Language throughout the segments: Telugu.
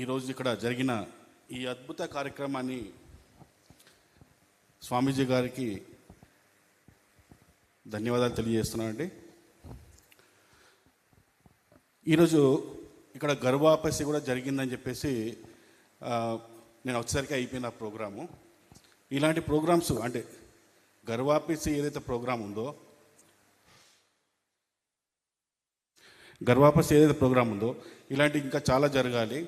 ఈరోజు ఇక్కడ జరిగిన ఈ అద్భుత కార్యక్రమాన్ని స్వామీజీ గారికి ధన్యవాదాలు తెలియజేస్తున్నానండి. ఈరోజు ఇక్కడ గర్భాపసి కూడా జరిగిందని చెప్పేసి నేను వచ్చేసరికి అయిపోయిన ప్రోగ్రాము. ఇలాంటి ప్రోగ్రామ్స్ అంటే గర్భాపసి ఏదైతే ప్రోగ్రాం ఉందో ఇలాంటి ఇంకా చాలా జరగాలి.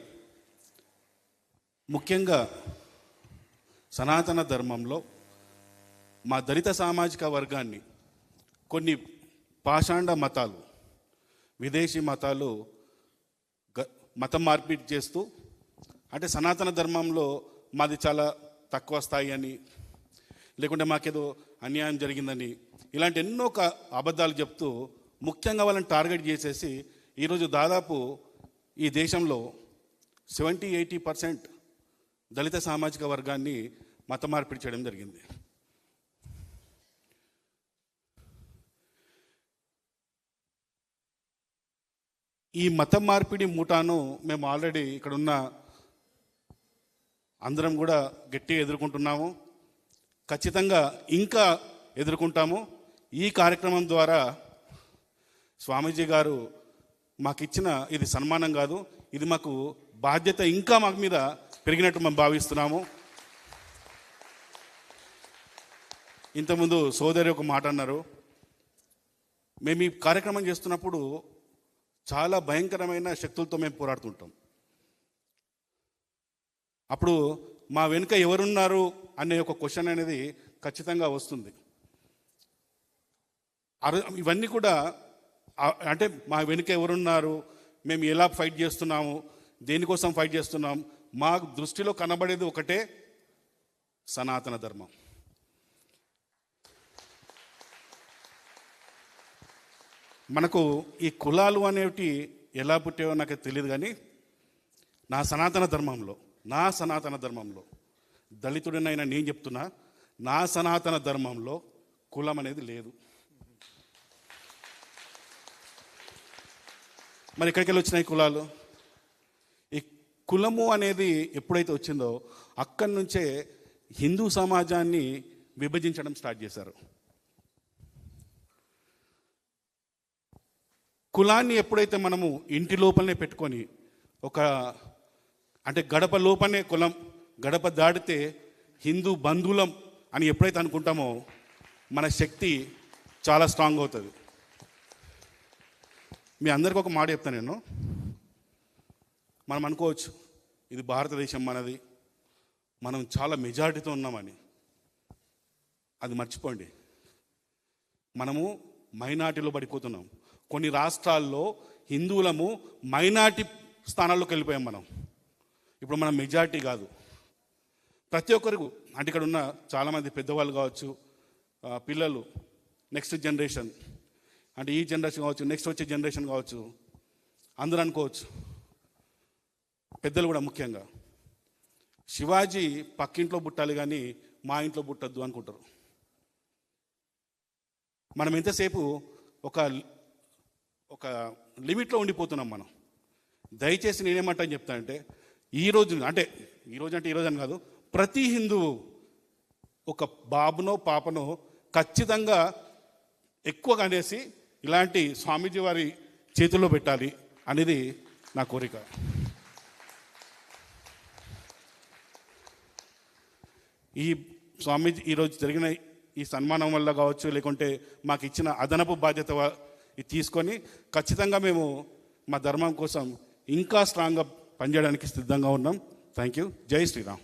ముఖ్యంగా సనాతన ధర్మంలో మా దళిత సామాజిక వర్గాన్ని కొన్ని పాషాండ మతాలు, విదేశీ మతాలు మతం మార్పిడి చేస్తూ, అంటే సనాతన ధర్మంలో మాది చాలా తక్కువ స్థాయి అని, లేకుంటే మాకేదో అన్యాయం జరిగిందని, ఇలాంటి ఎన్నో అబద్ధాలు చెప్తూ ముఖ్యంగా వాళ్ళని టార్గెట్ చేసేసి ఈరోజు దాదాపు ఈ దేశంలో 70-80% దళిత సామాజిక వర్గాన్ని మత మార్పిడి చేయడం జరిగింది. ఈ మత మార్పిడి మూటాను మేము ఆల్రెడీ ఇక్కడున్న అందరం కూడా గట్టిగా ఎదుర్కొంటున్నాము, ఖచ్చితంగా ఇంకా ఎదుర్కొంటాము. ఈ కార్యక్రమం ద్వారా స్వామీజీ గారు మాకు ఇచ్చిన ఇది సన్మానం కాదు, ఇది మాకు బాధ్యత ఇంకా మాకు మీద పెరిగినట్టు మేము భావిస్తున్నాము. ఇంతకుముందు సోదరి ఒక మాట అన్నారు, మేము ఈ కార్యక్రమం చేస్తున్నప్పుడు చాలా భయంకరమైన శక్తులతో మేము పోరాడుతుంటాం. అప్పుడు మా వెనుక ఎవరున్నారు అనే ఒక క్వశ్చన్ అనేది ఖచ్చితంగా వస్తుంది. ఇవన్నీ కూడా అంటే మా వెనుక ఎవరున్నారు, మేము ఎలా ఫైట్ చేస్తున్నాము, దేనికోసం ఫైట్ చేస్తున్నాం, మా దృష్టిలో కనబడేది ఒకటే, సనాతన ధర్మం. మనకు ఈ కులాలు అనేవి ఎలా పుట్టావో నాకు తెలియదు, కానీ నా సనాతన ధర్మంలో దళితుడినైనా నేను చెప్తున్నా, నా సనాతన ధర్మంలో కులం అనేది లేదు. మరి ఎక్కడికి వెళ్ళి వచ్చినాయి కులాలు? ఈ కులము అనేది ఎప్పుడైతే వచ్చిందో అక్కడి నుంచే హిందూ సమాజాన్ని విభజించడం స్టార్ట్ చేశారు. కులాన్ని ఎప్పుడైతే మనము ఇంటి లోపలనే పెట్టుకొని అంటే గడప లోపలనే కులం, గడప దాటితే హిందూ బంధువులం అని ఎప్పుడైతే అనుకుంటామో మన శక్తి చాలా స్ట్రాంగ్ అవుతుంది. మీ అందరికీ ఒక మాట చెప్తాను నేను. మనం అనుకోవచ్చు ఇది భారతదేశం మనది, మనం చాలా మెజారిటీతో ఉన్నామని. అది మర్చిపోండి, మనము మైనార్టీలో పడిపోతున్నాం. కొన్ని రాష్ట్రాల్లో హిందువులము మైనార్టీ స్థానాల్లోకి వెళ్ళిపోయాం మనం. ఇప్పుడు మనం మెజారిటీ కాదు. ప్రతి ఒక్కరికి అంటే ఇక్కడ ఉన్న చాలామంది పెద్దవాళ్ళు కావచ్చు, పిల్లలు, నెక్స్ట్ జనరేషన్, అంటే ఈ జనరేషన్ కావచ్చు, నెక్స్ట్ వచ్చే జనరేషన్ కావచ్చు, అందరూ అనుకోవచ్చు, పెద్దలు కూడా ముఖ్యంగా, శివాజీ పక్కింట్లో పుట్టాలి కానీ మా ఇంట్లో పుట్టద్దు అనుకుంటారు. మనం ఎంతసేపు ఒక లిమిట్లో ఉండిపోతున్నాం మనం. దయచేసి నేనేమంటాను చెప్తానంటే, ఈరోజు అని కాదు, ప్రతి హిందువు ఒక బాబునో పాపనో ఖచ్చితంగా ఎక్కువగా అనేసి ఇలాంటి స్వామీజీ వారి చేతుల్లో పెట్టాలి అనేది నా కోరిక. ఈ స్వామీజీ ఈరోజు జరిగిన ఈ సన్మానం వల్ల కావచ్చు, లేకుంటే మాకు ఇచ్చిన అదనపు బాధ్యత ఇది తీసుకొని ఖచ్చితంగా మేము మా ధర్మం కోసం ఇంకా స్ట్రాంగ్గా పనిచేయడానికి సిద్ధంగా ఉన్నాం. Thank you. జై శ్రీరామ్.